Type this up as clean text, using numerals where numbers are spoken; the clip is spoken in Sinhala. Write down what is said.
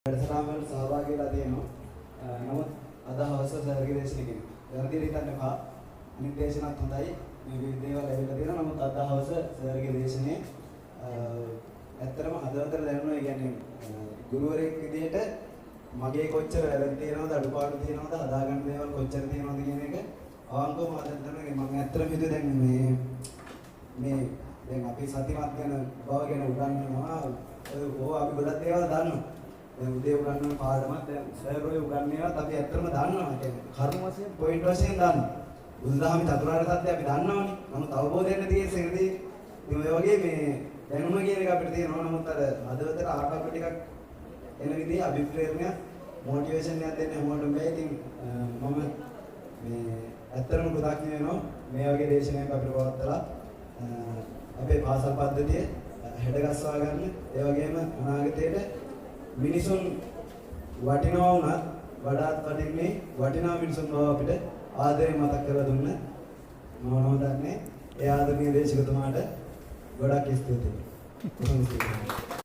වැඩසටහනකට සහභාගී වෙලා තියෙනවා. නමුත් අද හවස සර්ගේ දේශනකින් වැරදි හිතන්න එපා. අනිත් දේශනත් හොඳයි. මේ විවිධ දේවල් ඇවිල්ලා තියෙනවා. නමුත් අද හවස සර්ගේ දේශනේ ඇත්තටම හදවතට දැනුණා. ඒ කියන්නේ ගුරුවරයෙක් විදිහට මගේ කොච්චර වැරදි තියෙනවද අඩුපාඩු තියෙනවද හදාගන්න දේවල් කොච්චර තියෙනවද කියන එක අවංකවම හදන්න මම ඇත්තටම හිතුවේ දැන් මේ දැන් අපි සතිමත් වෙන බව ගැන උගන්වනවා. ඕවා අපි ගොඩක් දේවල් දන්නවා. දැන් උදේ උගන්වන පාඩමක් දැන් සර් ඔය උගන්වනේවත් අපි ඇත්තටම දන්නවා. ඒ කියන්නේ කර්ම වශයෙන් පොයින්ට් වශයෙන් දන්නවා. බුදුදහමේ චතුරාර්ය සත්‍ය අපි දන්නවනේ. නමුත් අවබෝධයෙන් තියෙන්නේ ඉතින් ඔය වගේ මේ දැනුම කියන එක අපිට තියෙනවා. නමුත් අර හදවතට ආකල්ප ටිකක් එන විදිහේ අභිප්‍රේරණයක් මොටිවේෂන් එකක් දෙන්න හැමෝටම බෑ. ඉතින් මම මේ ඇත්තටම කෘතඥ වෙනවා මේ වගේ දේශනාවක් අපිට පවත්වලා අපේ පාසල් පද්ධතිය හැඩගස්වා ගන්න. ඒ වගේම අනාගතයේදී මිනිසුන් වටිනවා වුණත් වඩාත් වටින්නේ වටිනා මිනිසුන් බව අපිට ආදරයෙන් මතක් කරලා දුන්න මම දන්නේ ඒ ආදරණීය දේශකතුමාට ගොඩක් ස්තුතියි.